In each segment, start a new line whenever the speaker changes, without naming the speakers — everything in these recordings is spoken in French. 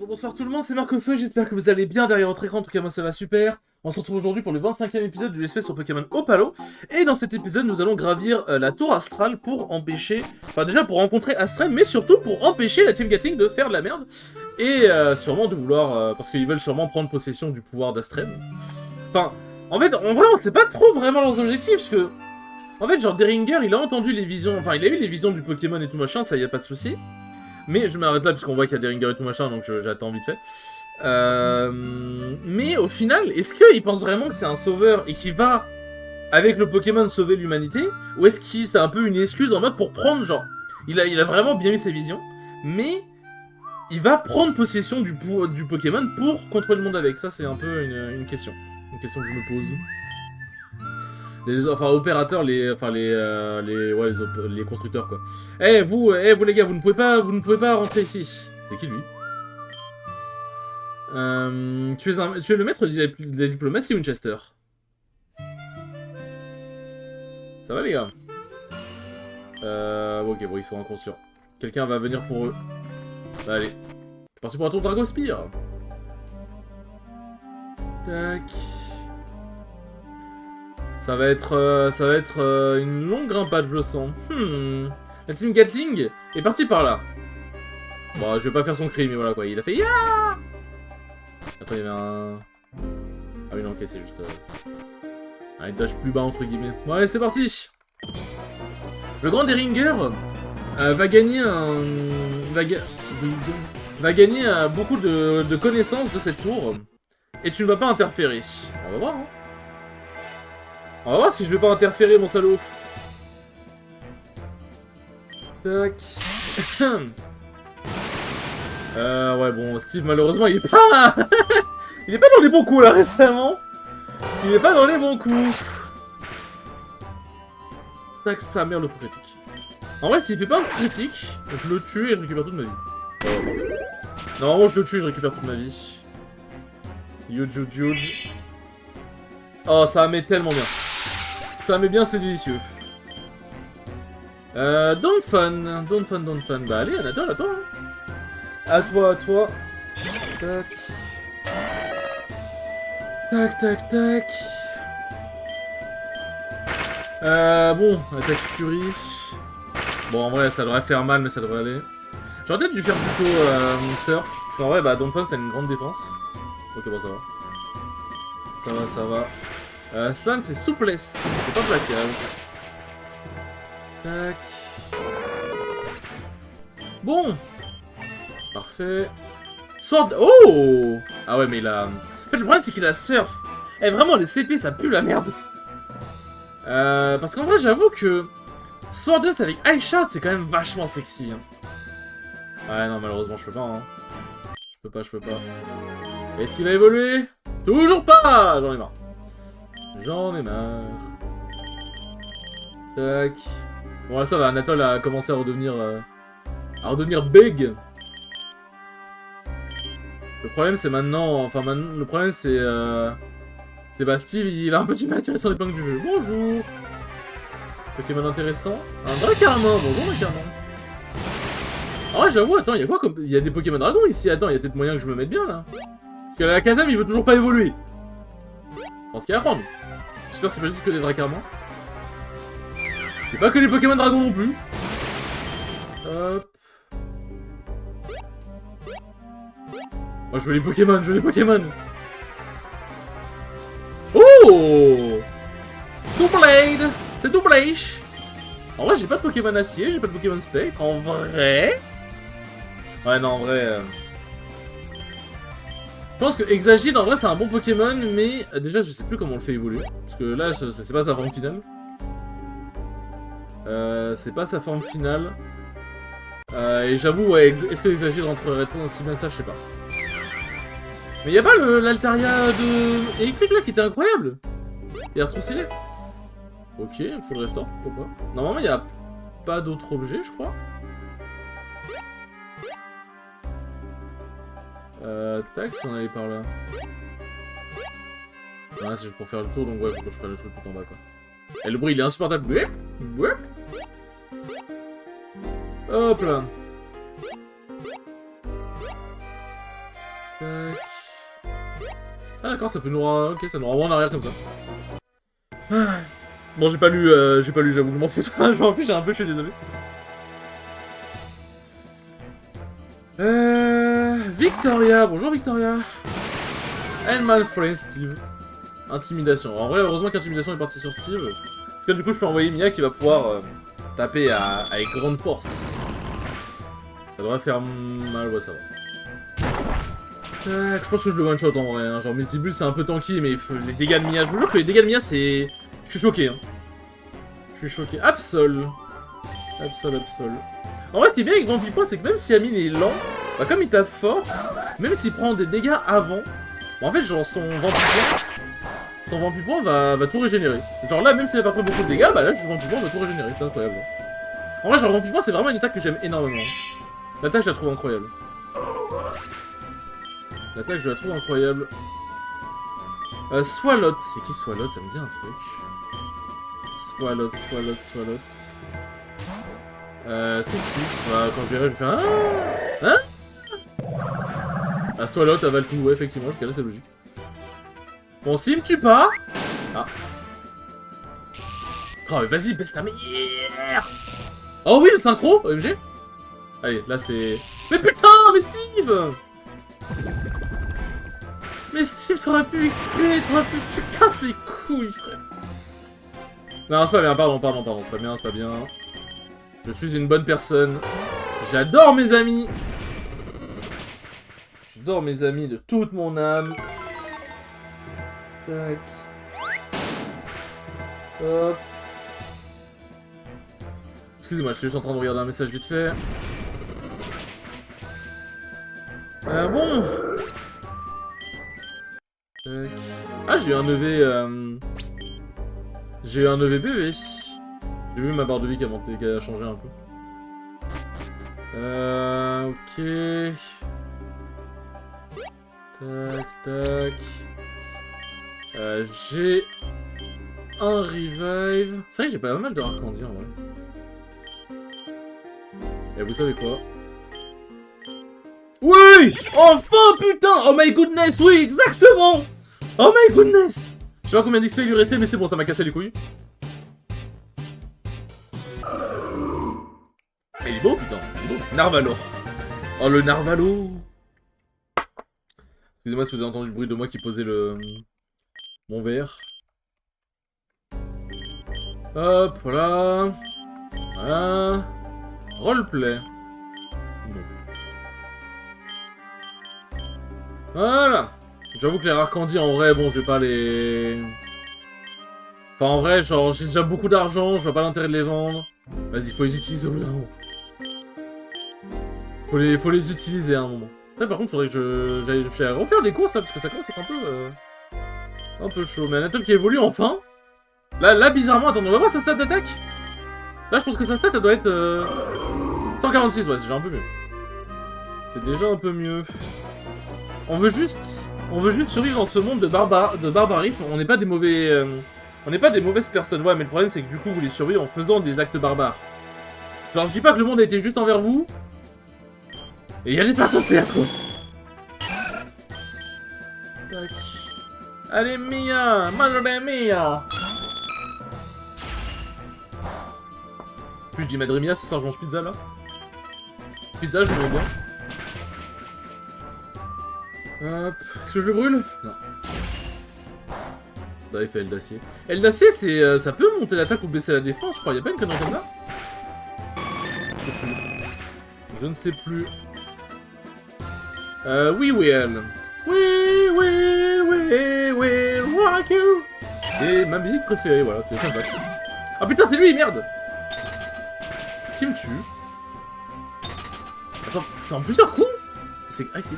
Bonsoir tout le monde, c'est Marco Feu, j'espère que vous allez bien derrière votre écran, en tout cas moi ça va super. On se retrouve aujourd'hui pour le 25e épisode du Let's Play sur Pokémon Opalo. Et dans cet épisode, nous allons gravir la tour astrale pour empêcher... Enfin déjà pour rencontrer Astral, mais surtout pour empêcher la Team Gatling de faire de la merde. Et sûrement de vouloir... parce qu'ils veulent sûrement prendre possession du pouvoir d'Astral. Enfin, en fait, en vrai on sait pas trop vraiment leurs objectifs, parce que... En fait, genre Deringer, il a entendu les visions... Enfin, il a eu les visions du Pokémon et tout machin, ça y a pas de souci. Mais je m'arrête là parce qu'on voit qu'il y a des ringers et tout machin, donc j'attends vite fait. Mais au final, est-ce qu'il pense vraiment que c'est un sauveur et qu'il va, avec le Pokémon, sauver l'humanité? Ou est-ce que c'est un peu une excuse en mode pour prendre, genre... Il a vraiment bien eu ses visions, mais... Il va prendre possession du Pokémon pour contrôler le monde avec. Ça, c'est un peu une question. Une question que je me pose. Enfin, opérateurs, les constructeurs, quoi. Vous les gars, vous ne pouvez pas rentrer ici. C'est qui, lui? Tu es le maître de la diplomatie, Winchester. Ça va, les gars? Ok, bon, ils sont inconscients. Quelqu'un va venir pour eux. Bah, allez. C'est parti pour un tour de Dragospire. Tac. Ça va être une longue grimpade, je le sens. La Team Gatling est partie par là. Bon, je vais pas faire son cri, mais voilà quoi. Il a fait ya. Attends, il y avait un... Ah oui, non, ok, c'est juste... un étage plus bas, entre guillemets. Bon, allez, c'est parti. Le grand Deringer va gagner va gagner beaucoup de connaissances de cette tour. Et tu ne vas pas interférer. On va voir, hein. On va voir si je vais pas interférer, mon salaud. Tac. Ouais, bon, Steve, malheureusement, il est pas... il est pas dans les bons coups, là, récemment. Il est pas dans les bons coups. Tac, sa mère, le coup critique. En vrai, s'il fait pas un coup critique, je le tue et je récupère toute ma vie. Normalement, je le tue et je récupère toute ma vie. Huge, huge, huge. Oh, ça met tellement bien. Ça met bien, c'est délicieux. Don't fun. Bah allez, Anatole, à toi. À toi. Tac. Tac. Bon, attaque Fury. Bon, en vrai, ça devrait faire mal, mais ça devrait aller. J'aurais peut-être dû faire plutôt Surf. Parce qu'en vrai, bah, Don't Fun, c'est une grande défense. Ok, bon, ça va. Ça va. Slan, c'est souplesse. C'est pas plaquable. Tac. Bon. Parfait. Sword... Oh. Ah ouais, mais il a... En fait, le problème, c'est qu'il a Surf. Vraiment, les CT, ça pue la merde. Parce qu'en vrai, j'avoue que... Sword Dance avec Ice Shard, c'est quand même vachement sexy. Hein. Ouais, non, malheureusement, je peux pas. Hein. Je peux pas. Est-ce qu'il va évoluer? Toujours pas. J'en ai marre. Tac. Bon, là, ça va. Anatole a commencé à redevenir big. Le problème, c'est maintenant... Enfin, le problème, c'est... C'est bah, Steve, il a un peu du mal à tirer sur les planques du jeu. Bonjour. Pokémon intéressant. Un Dracarmin. Bonjour, Dracarmin. Ah ouais, j'avoue, attends, il y a quoi comme... Il y a des Pokémon Dragon ici. Attends, il y a peut-être moyen que je me mette bien, là. Parce que la Kazam, il veut toujours pas évoluer. Je pense qu'il y a à prendre. J'espère que c'est pas juste que des Dracarmins. C'est pas que les Pokémon Dragon non plus. Hop. Moi, je veux les Pokémon, Oh! Doublade! C'est Doublage! En vrai, j'ai pas de Pokémon acier, j'ai pas de Pokémon spectre. En vrai... Ouais, non, en vrai... Je pense que Exagite, en vrai, c'est un bon Pokémon, mais... Déjà, je sais plus comment on le fait évoluer. Parce que là, c'est pas sa forme finale. C'est pas sa forme finale. Et j'avoue, ouais, est-ce que Exagite rentrerait si bien que ça, je sais pas. Mais y'a pas l'Altaria de électrique là qui était incroyable. Il a trop stylé. Ok, full restore, pourquoi pas. Normalement y'a pas d'autres objets je crois. Tac, si on allait par là. Ah, c'est juste pour faire le tour donc ouais, faut que je prenne le truc tout en bas quoi. Et le bruit il est insupportable. Hop là. Tac. Ah d'accord, ça peut nous... Ok, ça nous renvoie en arrière comme ça. Ah. Bon, j'ai pas lu, j'avoue, je m'en fous. Je m'en fiche un peu, je suis désolé. Victoria, bonjour Victoria. And my friend Steve. Intimidation. En vrai, heureusement qu'intimidation est partie sur Steve. Parce que du coup, je peux envoyer Mia qui va pouvoir taper avec grande force. Ça devrait faire mal, ouais, ça va. Tac, je pense que je le one shot en vrai. Hein. Genre, Misty Bull c'est un peu tanky, mais les dégâts de Mia, je vous jure que les dégâts de Mia, c'est. Je suis choqué. Hein. Je suis choqué. Absol. Absol. En vrai, ce qui est bien avec Vampipon, c'est que même si Amine est lent, bah, comme il tape fort, même s'il prend des dégâts avant, bah, en fait, genre, son Vampipon va tout régénérer. Genre là, même s'il n'a pas pris beaucoup de dégâts, bah là, son Vampipon va tout régénérer. C'est incroyable. En vrai, genre, Vampipon, c'est vraiment une attaque que j'aime énormément. L'attaque, je la trouve incroyable. L'attaque, je la trouve incroyable. Swalot. C'est qui Swalot? Ça me dit un truc. Swalot. C'est qui? Bah, quand je verrai, je vais faire... Hein? Ah, Swalot avale tout, ouais, effectivement, jusqu'à là, c'est logique. Bon, s'il me tue pas... Ah. Oh, mais vas-y, baisse ta mère. Oh oui, le synchro, OMG. Allez, là, c'est... Mais putain, mais Steve! Mais Steve, t'aurais pu XP, t'aurais pu... Tu casses les couilles, frère. Non, c'est pas bien, pardon, c'est pas bien. Je suis une bonne personne. J'adore mes amis. J'adore mes amis de toute mon âme. Tac. Hop. Excusez-moi, je suis juste en train de regarder un message vite fait. Bon. Tac. Ah, j'ai eu un EV... J'ai eu un EV BV. J'ai vu ma barre de vie qui a monté, qui a changé un peu. Ok. Tac. J'ai un revive. C'est vrai que j'ai pas mal de Arcandi en vrai. Et vous savez quoi? Oui! Enfin, putain! Oh my goodness, oui, exactement! Oh my goodness! Je sais pas combien d'XP il lui restait, mais c'est bon, ça m'a cassé les couilles. Il est beau, putain, il est beau. Narvalor. Oh, le Narvalo. Excusez-moi si vous avez entendu le bruit de moi qui posait mon verre. Hop, voilà. Voilà. Roleplay. Bon. Voilà. J'avoue que les rares candies, en vrai, bon, je vais pas les... Enfin, en vrai, genre, j'ai déjà beaucoup d'argent, je vois pas l'intérêt de les vendre. Vas-y, faut les utiliser au bout d'un moment. Faut les utiliser à un moment. Après, par contre, faudrait que j'aille refaire des courses, là, parce que ça commence à être un peu chaud. Mais Anatole qui évolue enfin. Là, bizarrement, attends, on va voir sa stat d'attaque. Là, je pense que sa stat, elle doit être 146, ouais, c'est déjà un peu mieux. C'est déjà un peu mieux. On veut juste survivre dans ce monde de barbarisme. On n'est pas des mauvais... on n'est pas des mauvaises personnes, ouais, mais le problème, c'est que du coup, vous les survivez en faisant des actes barbares. Genre, je dis pas que le monde a été juste envers vous. Et il y a des façons de faire, quoi. Tac. Allez, Mia! Madre Mia! Puis je dis Madre Mia, ce soir je mange pizza, là. Pizza, je me mets bien. Hop. Est-ce que je le brûle? Non. Ça avait fait L d'acier. L d'acier, c'est, ça peut monter l'attaque ou baisser la défense, je crois. Y'a pas une connerie comme ça? Je ne sais plus. We will. We will rock you. C'est ma musique préférée, voilà, c'est comme ça. Ah putain, c'est lui, merde. Est-ce qu'il me tue? Attends, c'est en plusieurs coups? C'est... Ah, c'est...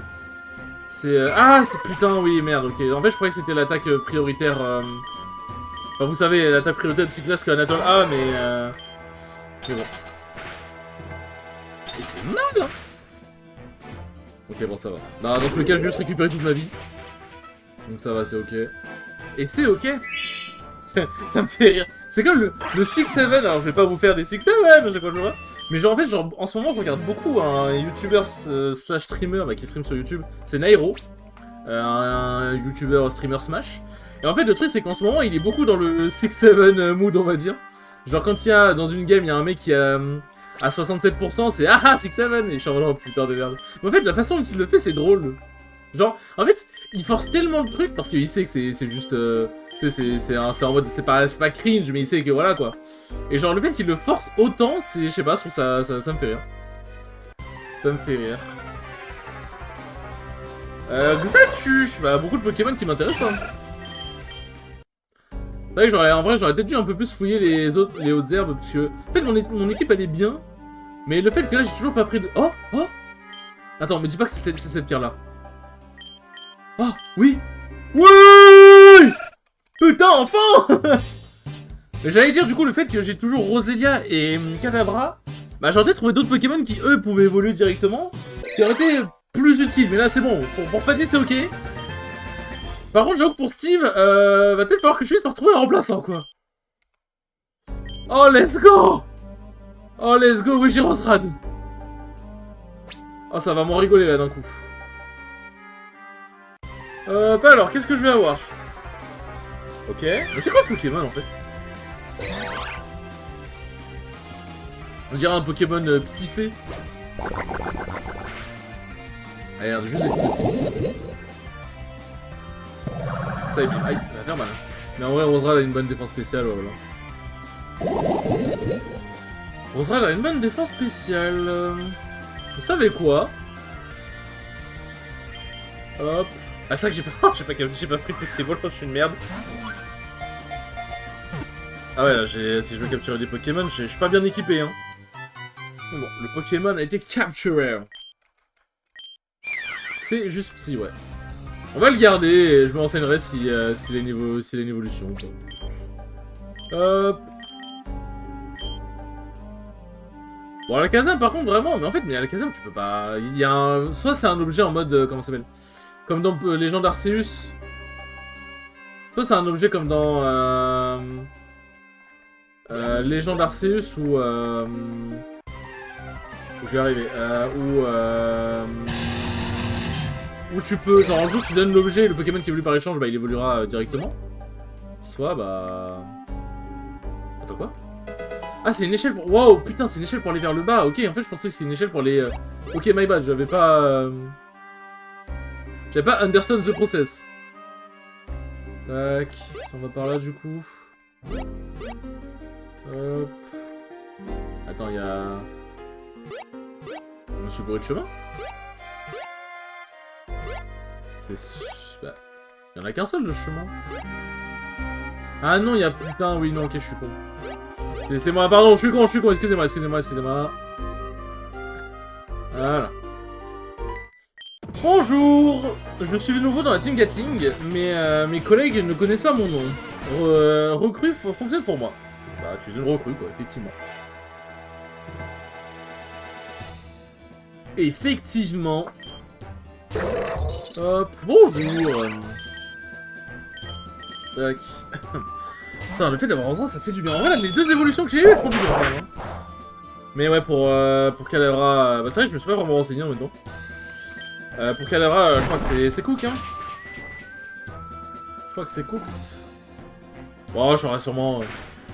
Ah, c'est... Putain, oui, merde, ok. En fait, je croyais que c'était l'attaque prioritaire... Enfin, vous savez, l'attaque prioritaire de Cyclas qu'Anatole a, mais... Mais bon. Il fait mal, hein. Ok, bon, ça va. Bah, dans tous les cas, je vais juste récupérer toute ma vie. Donc ça va, c'est ok. Et c'est ok. Ça me fait rire. C'est comme le 6-7, alors je vais pas vous faire des 6-7 à chaque fois que je vois. Mais genre, en fait, genre, en ce moment, je regarde beaucoup un youtubeur slash streamer bah, qui stream sur YouTube. C'est Nairo, un youtubeur streamer Smash. Et en fait, le truc, c'est qu'en ce moment, il est beaucoup dans le 6-7 mood, on va dire. Genre, quand il y a, dans une game, il y a un mec qui a... à 67%, c'est ah 6-7 et je suis en mode oh putain de merde. Mais en fait, la façon dont il le fait, c'est drôle. Genre, en fait, il force tellement le truc parce qu'il sait que c'est juste. C'est en mode. C'est pas cringe, mais il sait que voilà quoi. Et genre, le fait qu'il le force autant, c'est. Je sais pas, je trouve ça me fait rire. Ça me fait rire. Xatu, bah, beaucoup de Pokémon qui m'intéressent pas. C'est vrai que en vrai, j'aurais peut-être dû un peu plus fouiller les hautes herbes parce que. En fait, mon équipe elle est bien. Mais le fait que là, j'ai toujours pas pris de. Oh. Attends, mais dis pas que c'est cette pierre-là. Oh, oui. Oui. Putain, enfin. J'allais dire, du coup, le fait que j'ai toujours Roselia et Kadabra, bah, j'aurais peut-être trouvé d'autres Pokémon qui, eux, pouvaient évoluer directement, qui auraient été plus utiles. Mais là, c'est bon. Pour Fanny, c'est ok. Par contre, j'avoue que pour Steve, va peut-être falloir que je finisse par trouver un remplaçant, quoi. Oh, let's go. Oh, let's go, oui, j'ai Rosrad. Oh, ça va m'en rigoler, là, d'un coup. Pas alors, qu'est-ce que je vais avoir? Ok. Mais c'est quoi ce Pokémon, en fait? On dirait un Pokémon psyphé. Ah, regarde, juste des petits. Ça, aïe, ça va faire mal. Mais en vrai, Rosrad a une bonne défense spéciale, ouais, voilà. Rosrad a une bonne défense spéciale. Vous savez quoi? Hop. Ah, c'est vrai que j'ai pas pris de Pokéball, je suis une merde. Ah ouais, là, si je veux capturer des Pokémon, je suis pas bien équipé, hein. Bon, le Pokémon a été capturé. C'est juste psy, ouais. On va le garder et je me renseignerai si les évolutions. Hop. Bon, à la Kazam, par contre, vraiment, mais en fait, à la Kazam, tu peux pas... Il y a un... Soit c'est un objet en mode... comment ça s'appelle? Comme dans Légende d'Arceus. Soit c'est un objet comme dans... Légende d'Arceus ou... Je vais y arriver. Où tu peux... Genre, juste tu donnes l'objet et le Pokémon qui évolue par échange, bah, il évoluera directement. Soit, bah... Attends, quoi? Ah, c'est une échelle pour... Wow, putain, c'est une échelle pour aller vers le bas. Ok, en fait, je pensais que c'était une échelle pour aller... Ok, my bad, j'avais pas... J'avais pas understand the process. Tac, si on va par là, du coup... Hop... Attends, il y a... Je me suis bourré de chemin? C'est... Bah... Il y en a qu'un seul, de chemin. Ah non, il y a... Putain, oui, non, ok, je suis con. C'est moi, pardon, je suis con, excusez-moi. Voilà. Bonjour. Je suis de nouveau dans la team Gatling, mais mes collègues ne connaissent pas mon nom. Recrue fonctionne pour moi. Bah, tu es une recrue, quoi, effectivement. Effectivement. Hop, bonjour. Tac. Putain, le fait d'avoir Rosrad, ça fait du bien. En vrai, les deux évolutions que j'ai eues, elles font du bien, quand même, hein. Mais ouais, pour Kadabra... Bah c'est vrai, je me suis pas vraiment renseigné en même temps. Pour Kadabra, je crois que c'est cook, hein. Je crois que c'est cooked. Bon, j'aurais sûrement...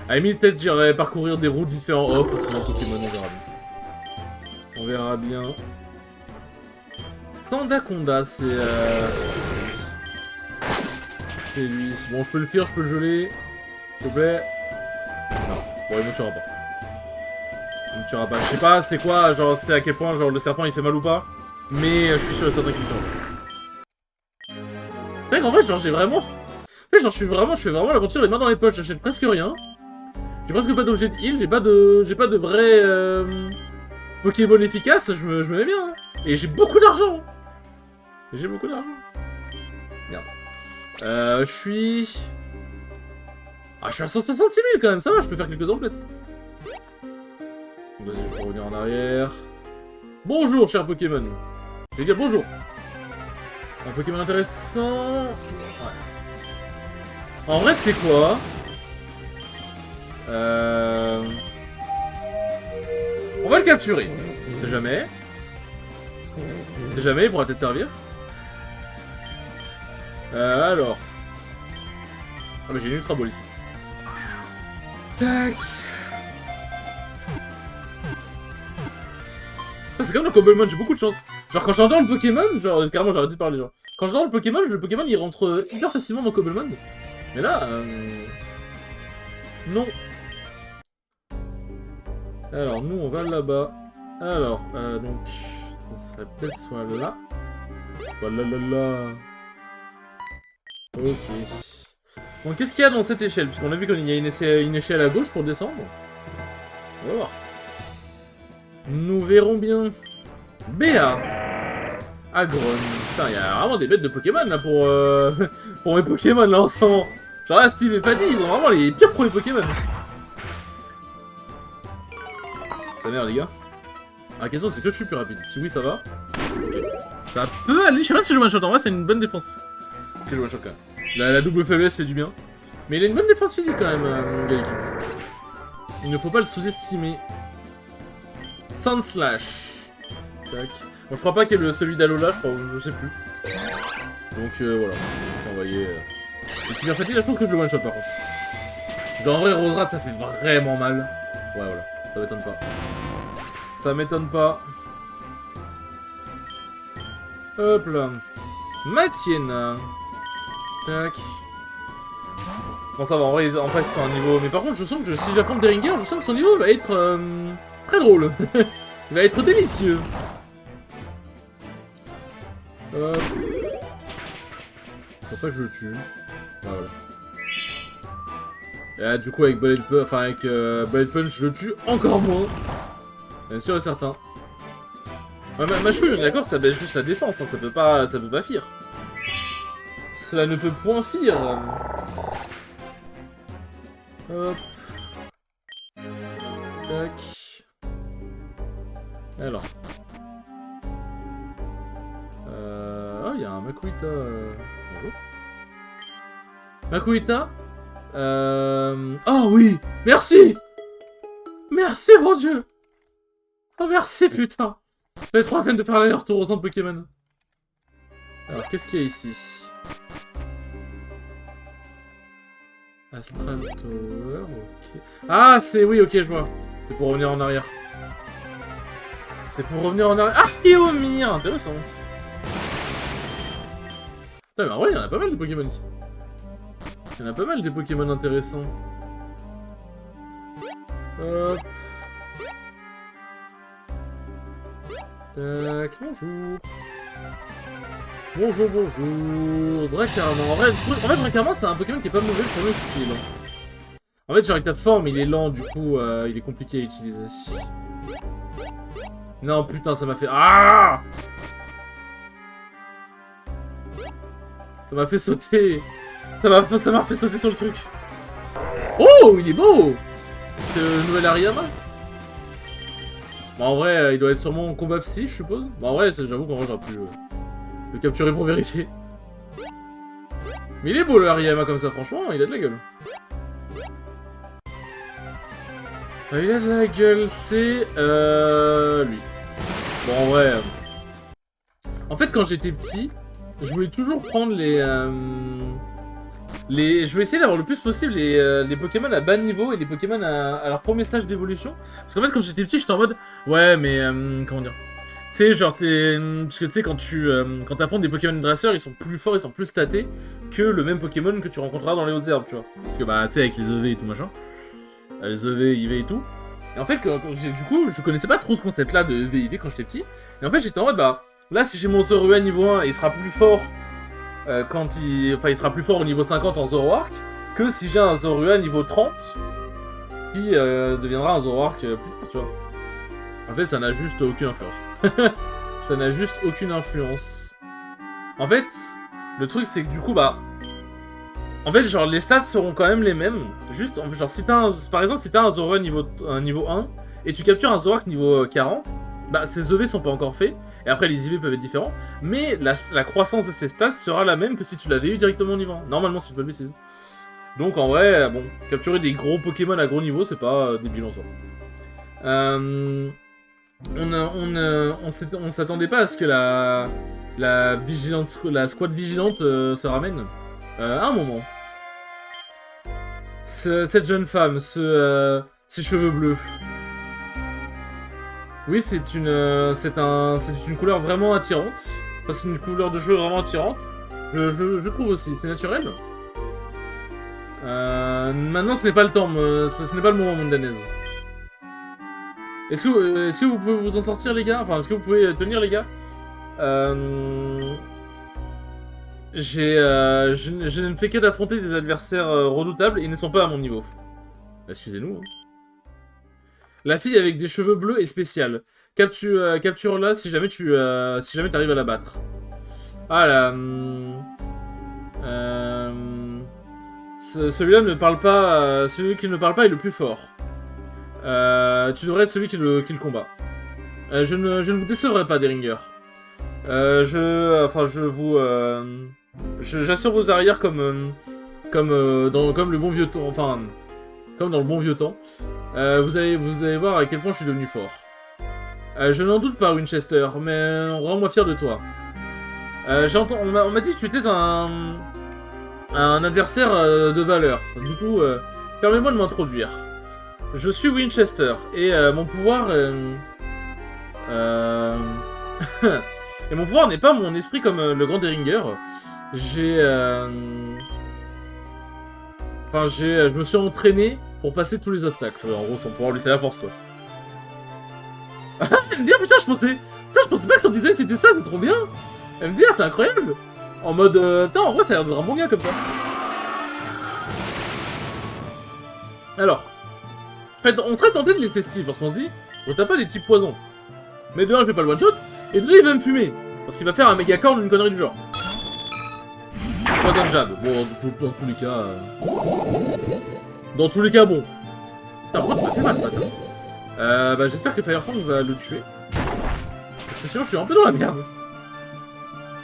À la limite, peut-être j'irai parcourir des routes vite fait en off pour trouver un Pokémon, on verra bien. On verra bien. Sandaconda, c'est lui. C'est lui. Bon, je peux le fuir, je peux le geler. S'il te plaît. Non. Bon, il me tuera pas. Il me tuera pas. Je sais pas c'est quoi, genre, c'est à quel point genre le serpent il fait mal ou pas. Mais je suis sûr et certain qu'il me tuera pas. C'est vrai qu'en vrai, genre, j'ai vraiment... En fait, genre, je fais vraiment l'aventure les mains dans les poches. J'achète presque rien. J'ai presque pas d'objet de heal. J'ai pas de vrai... Pokémon efficace. Je me mets bien. Hein. Et j'ai beaucoup d'argent. Merde. Je suis... Ah, je suis à 160 000 quand même, ça va, je peux faire quelques emplettes. Vas-y, je peux revenir en arrière. Bonjour, cher Pokémon. Je vais dire bonjour. Un Pokémon intéressant... Ouais. En vrai, tu sais quoi? On va le capturer. On sait jamais. On sait jamais, il pourra peut-être servir. Alors. Ah mais j'ai une ultra ball ici. Tac. C'est comme le Cobblemon, j'ai beaucoup de chance. Genre quand j'endors le Pokémon, genre carrément j'ai arrêté de parler genre. Quand j'endors le Pokémon il rentre hyper facilement dans Cobblemon. Mais là, non. Alors nous on va là-bas. Alors, donc, ça serait peut-être soit là. Soit là. Ok. Bon, qu'est-ce qu'il y a dans cette échelle? Puisqu'on a vu qu'il y a une échelle à gauche pour descendre. On va voir. Nous verrons bien. Béa. Agron. Putain, il y a vraiment des bêtes de Pokémon là pour mes Pokémon là en ce moment. Genre là, Steve et Paddy, ils ont vraiment les pires premiers Pokémon. Ça merde, les gars. La question, c'est que je suis plus rapide. Si oui, ça va. Ok. Ça peut aller. Je sais pas si je one-shot. En vrai, c'est une bonne défense. Ok, je one-shot quand même. La double faiblesse fait du bien. Mais il a une bonne défense physique quand même, Galiki. Il ne faut pas le sous-estimer. Sand Slash. Tac. Bon, je crois pas qu'il y ait celui d'Alola, je crois, je sais plus. Donc voilà, je vais envoyer. Le petit Verfati, là, je pense que je le one-shot par contre. Genre en vrai, Roserat, ça fait vraiment mal. Ouais, voilà, ça m'étonne pas. Ça m'étonne pas. Hop là. Matiena. Tac. Bon, ça va, en vrai, en face, ils sont à un niveau. Mais par contre, je sens que si j'affronte Deringer, je sens que son niveau va être très drôle. Il va être délicieux. Hop. Je pense pas que je le tue. Voilà. Et là, du coup, avec Bullet Punch, je le tue encore moins. Bien sûr et certain. Ouais, ma chouille, d'accord, ça baisse juste la défense, hein, ça peut pas fuir. Cela ne peut point fuir. Hop. Tac. Alors. Oh, il y a un Makuhita. Bonjour. Makuhita. Oh oui. Merci. Merci, mon dieu. Oh, merci, putain. J'avais trop la peine de faire l'aller-retour au centre Pokémon. Alors, qu'est-ce qu'il y a ici? Astral Tower, ok. Ah, c'est... Oui, ok, je vois. C'est pour revenir en arrière. C'est pour revenir en arrière. Ah, Kyomir. Intéressant. Putain, mais en vrai, il y en a pas mal de Pokémon ici. Il y en a pas mal des Pokémon intéressants. Hop. Tac, bonjour. Bonjour. Dracarma. En vrai, Dracarma, c'est un Pokémon qui est pas mauvais pour le skill. En fait, genre, avec ta forme, il est lent, du coup, il est compliqué à utiliser. Non, putain, ça m'a fait... Ah! Ça m'a fait sauter. Ça m'a fait sauter sur le truc. Oh, il est beau! C'est le nouvel Hariyama? Bon, en vrai, il doit être sûrement en combat psy, je suppose. Bon, en vrai, j'avoue qu'en vrai, j'aurais pu le capturer pour vérifier. Mais il est beau, le Hariyama, comme ça, franchement, il a de la gueule. Il a de la gueule, c'est... lui. Bon, en vrai... En fait, quand j'étais petit, je voulais toujours prendre je voulais essayer d'avoir le plus possible les Pokémon à bas niveau et les Pokémon à leur premier stage d'évolution. Parce qu'en fait, quand j'étais petit, j'étais en mode... Ouais, mais... comment dire? C'est genre, parce que tu sais, quand t'affrontes des Pokémon dresseurs, ils sont plus forts, ils sont plus statés que le même Pokémon que tu rencontreras dans les hautes herbes, tu vois. Parce que, bah, tu sais, avec les EV et tout, machin. Les EV, IV et tout. Et en fait, du coup, je connaissais pas trop ce concept-là de EV, IV quand j'étais petit. Et en fait, j'étais en mode, bah... Là, si j'ai mon Zorua niveau 1, il sera plus fort... il sera plus fort au niveau 50 en Zoroark que si j'ai un Zorua niveau 30 qui deviendra un Zoroark plus tard, tu vois. En fait, ça n'a juste aucune influence. Ça n'a juste aucune influence. En fait, le truc, c'est que du coup, bah... En fait, genre, les stats seront quand même les mêmes. Juste, en fait, genre, si t'as par exemple, si t'as un Zorua niveau 1 et tu captures un Zoroark niveau 40, bah, ces EV sont pas encore faits. Et après, les IV peuvent être différents. Mais la croissance de ces stats sera la même que si tu l'avais eu directement au niveau 1. Normalement, si je peux le bêtise. Donc, en vrai, bon, capturer des gros Pokémon à gros niveau, c'est pas débile en soi. On s'attendait pas à ce que la squad vigilante se ramène. Un moment. Cette jeune femme, ses cheveux bleus. Oui, c'est une couleur vraiment attirante. Enfin, c'est une couleur de cheveux vraiment attirante. Je trouve aussi. C'est naturel. Maintenant, ce n'est pas le temps. Ce n'est pas le moment, Mondanaise. Est-ce que vous pouvez vous en sortir, les gars? Enfin, est-ce que vous pouvez tenir, les gars? Je ne fais que d'affronter des adversaires redoutables et ils ne sont pas à mon niveau. Excusez-nous. Hein. La fille avec des cheveux bleus est spéciale. Capture-la si jamais t'arrives à la battre. Ah là... celui-là ne parle pas... celui qui ne parle pas est le plus fort. Tu devrais être celui qui le combat. Je ne vous décevrai pas, Deringer. J'assure vos arrières comme le bon vieux temps. Enfin, comme dans le bon vieux temps. Vous allez voir à quel point je suis devenu fort. Je n'en doute pas, Winchester, mais rends-moi fier de toi. On m'a dit que tu étais un adversaire de valeur. Du coup, permets-moi de m'introduire. Je suis Winchester, et mon pouvoir... et mon pouvoir n'est pas mon esprit comme le grand Deringer. Je me suis entraîné pour passer tous les obstacles. En gros, son pouvoir, lui, c'est la force, quoi. MDR, putain, je pensais pas que son design c'était ça, c'est trop bien. MDR, c'est incroyable. En mode, putain, en vrai, ça a l'air d'être un bon gars comme ça. Alors, on serait tenté de laisser Steve, parce qu'on se dit, on tape pas des types poisons. Mais de un, je vais pas le one-shot, et de deux, il va me fumer. Parce qu'il va faire un méga corn ou une connerie du genre. Poison jab. Bon, dans tous les cas... Dans tous les cas, bon. Putain, pourquoi tu m'as fait mal ce matin? J'espère que Firefang va le tuer. Parce que sinon, je suis un peu dans la merde.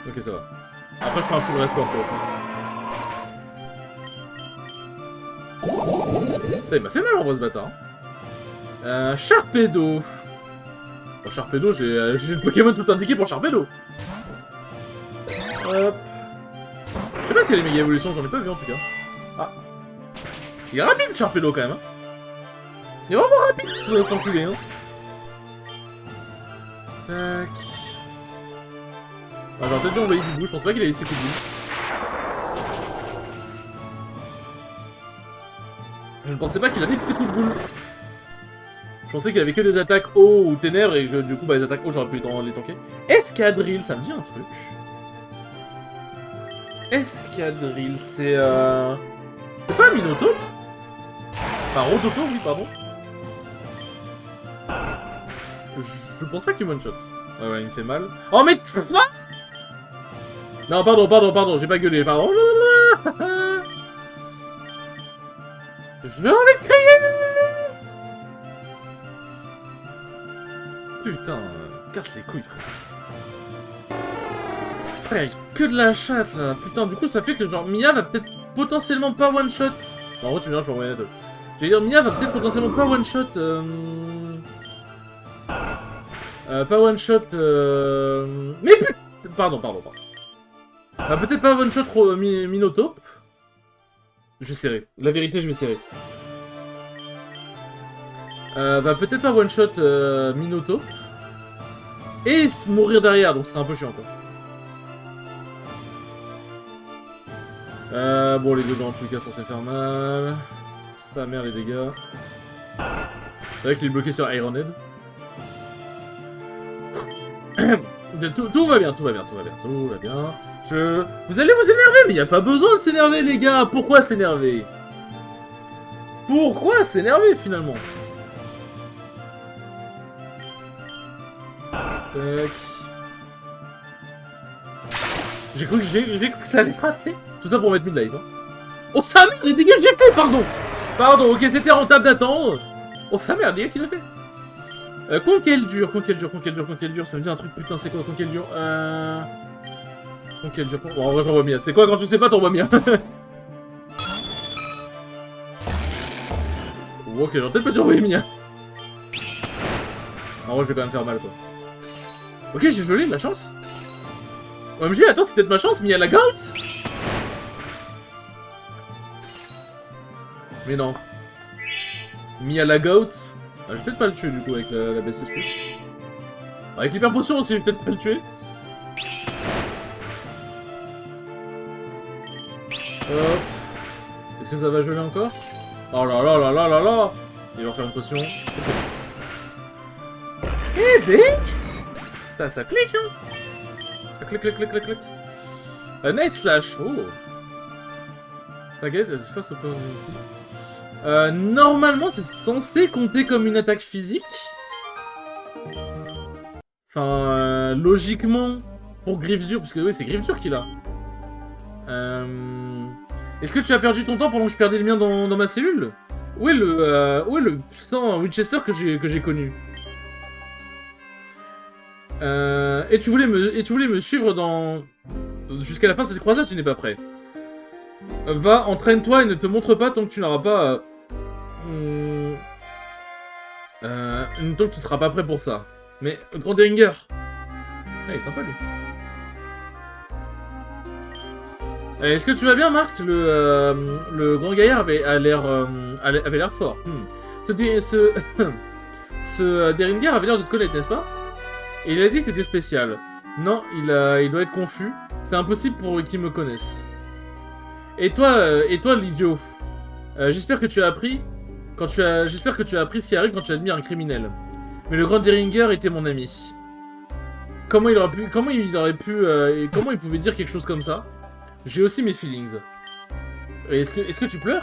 Ok, ça va. Après, je ferai un full restore pour le coup. Il m'a fait mal en vrai ce bâtard. Sharpedo. Bon, Sharpedo, j'ai le Pokémon tout indiqué pour Sharpedo. Hop. Je sais pas s'il y a les méga évolutions, j'en ai pas vu en tout cas. Ah. Il est rapide Sharpedo quand même. Hein. Il est vraiment rapide cet enculé. Hein. Tac. Ah, j'aurais peut-être dû envoyer Boubou, je pense pas qu'il a laissé coup de boule. Je ne pensais pas qu'il avait ses coups de boule. Je pensais qu'il avait que des attaques eau ou ténèbres et que du coup les attaques eau j'aurais pu les tanker. Escadrille, ça me dit un truc. Escadrille, c'est c'est pas un Minotaur? Enfin, Rototo, oui, pardon. Je pense pas qu'il one-shot. Ouais, il me fait mal. Oh, mais... Non, pardon, j'ai pas gueulé, pardon. J'ai envie de crier. Putain, casse les couilles, frère. Frère, que de la chatte, là. Putain, du coup, ça fait que, genre, Mia va peut-être potentiellement pas one-shot. Bon, en vrai, tu viens, je peux envoyer un truc. J'allais dire, Mia va peut-être potentiellement pas one-shot, pas one-shot, Mais putain... Pardon. Peut-être pas one-shot Minotaur. Je vais serrer. La vérité, je vais serrer. Peut-être pas one-shot Minotaur. Et mourir derrière, donc ce serait un peu chiant, quoi. Bon, les dégâts, en tout cas, censés faire mal. Sa mère, les dégâts. C'est vrai qu'il est bloqué sur Ironhead. Tout va bien. Vous allez vous énerver, mais il n'y a pas besoin de s'énerver, les gars. Pourquoi s'énerver? Finalement? Tac. J'ai cru que ça allait rater. Tout ça pour mettre midlife, hein. Oh, sa mère, les dégâts que j'ai fait, pardon, ok, c'était rentable d'attendre. Oh, sa mère, les dégâts qu'il a fait. Conquel dur, ça me dit un truc, putain, c'est quoi, Conquel dur? Conquel dur, bon, en vrai, j'envoie Mia. C'est quoi, quand tu sais pas, t'envoies Mia. Ok, j'aurais peut-être pas dû envoyer Mia. En vrai, je vais quand même faire mal, quoi. Ok, j'ai gelé, de la chance. OMG, attends, c'est peut-être ma chance, mais il y a la gout. Mais non. Mia la gout. Ah, je vais peut-être pas le tuer du coup avec la BSS+. Avec l'hyper potion aussi, je vais peut-être pas le tuer. Hop. Est-ce que ça va geler encore? Oh là là là là là là. Il va faire une potion. Eh ben, ça clique, hein. Ça clique, clique, clique, clique, clique. Nice slash. Oh. T'inquiète, c'est face au community. Normalement, c'est censé compter comme une attaque physique. Enfin, logiquement, pour Griffes-Dur, parce que oui, c'est Griffes-Dur qui l'a. Est-ce que tu as perdu ton temps pendant que je perdais le mien dans ma cellule? Où est le puissant Winchester que j'ai connu? Et tu voulais me suivre dans... Jusqu'à la fin de cette croisade, tu n'es pas prêt. Va, entraîne-toi et ne te montre pas tant que tu n'auras pas... tant que tu seras pas prêt pour ça. Mais, Grand Deringer. Ah, il est sympa, lui. Est-ce que tu vas bien, Marc? Le grand gaillard avait l'air fort. Ce Deringer avait l'air de te connaître, n'est-ce pas? Et il a dit que t'étais spécial. Non, il doit être confus. C'est impossible pour qu'il me connaisse. Et toi, l'idiot. J'espère que tu as appris j'espère que tu as appris ce qui arrive quand tu admires un criminel. Mais le grand Deringer était mon ami. Comment il pouvait dire quelque chose comme ça? J'ai aussi mes feelings. Est-ce que tu pleures?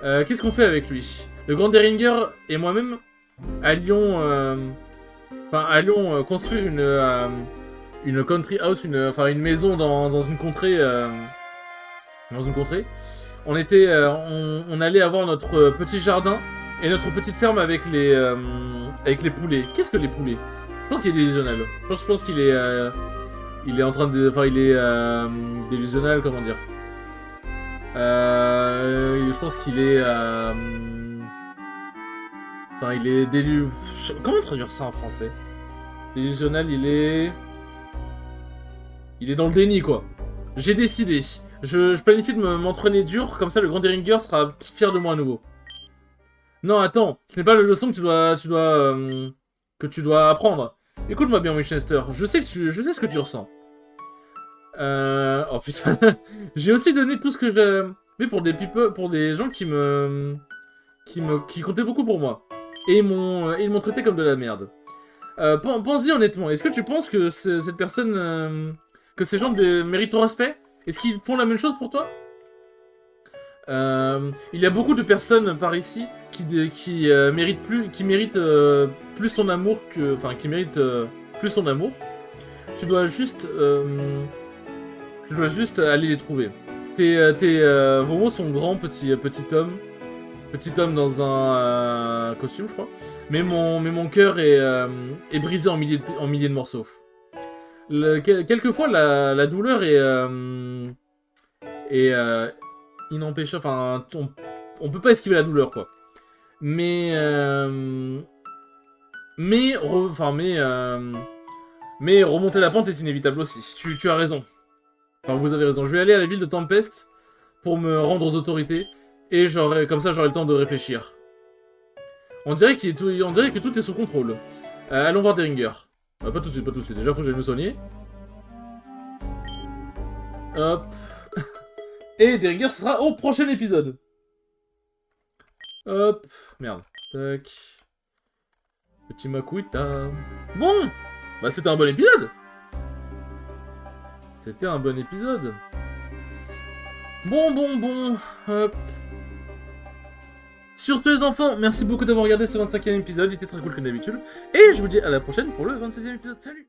Qu'est-ce qu'on fait avec lui? Le grand Deringer et moi-même allions construire une country house, une maison dans une contrée. On allait avoir notre petit jardin et notre petite ferme avec les poulets. Qu'est-ce que les poulets? Je pense qu'il est délusionnel. Je pense qu'il est il est en train de, il est délusionnel, comment dire? Je pense qu'il est il est comment traduire ça en français? Délusionnel, il est dans le déni, quoi. J'ai décidé. Je planifie de m'entraîner dur, comme ça le grand Deringer sera fier de moi à nouveau. Non, attends, ce n'est pas la leçon que tu dois apprendre. Écoute-moi bien, Winchester, je sais ce que tu ressens. Oh putain, j'ai aussi donné tout ce que je... Mais pour des gens qui comptaient beaucoup pour moi. Et ils m'ont traité comme de la merde. Pense-y honnêtement, est-ce que tu penses que cette personne... que ces gens méritent ton respect? Est-ce qu'ils font la même chose pour toi? Il y a beaucoup de personnes par ici qui méritent plus ton amour que... Enfin, qui méritent plus ton amour. Tu dois juste aller les trouver. Vos mots sont grands, petit homme. Petit homme dans un costume, je crois. Mais mon cœur est brisé en milliers de morceaux. Quelquefois, la douleur est inempêchable. Enfin, on peut pas esquiver la douleur, quoi. Mais remonter la pente est inévitable aussi. Tu as raison. Enfin, vous avez raison. Je vais aller à la ville de Tempest pour me rendre aux autorités. Et comme ça, j'aurai le temps de réfléchir. On dirait que tout est sous contrôle. Allons voir Deringer. Pas tout de suite, pas tout de suite. Déjà, faut que j'aille me soigner. Hop. Et Deringer, ce sera au prochain épisode. Hop. Merde. Tac. Petit Makuita. Bon. Bah, c'était un bon épisode. C'était un bon épisode. Bon. Hop. Sur ce les enfants, merci beaucoup d'avoir regardé ce 25e épisode, il était très cool comme d'habitude. Et je vous dis à la prochaine pour le 26e épisode. Salut!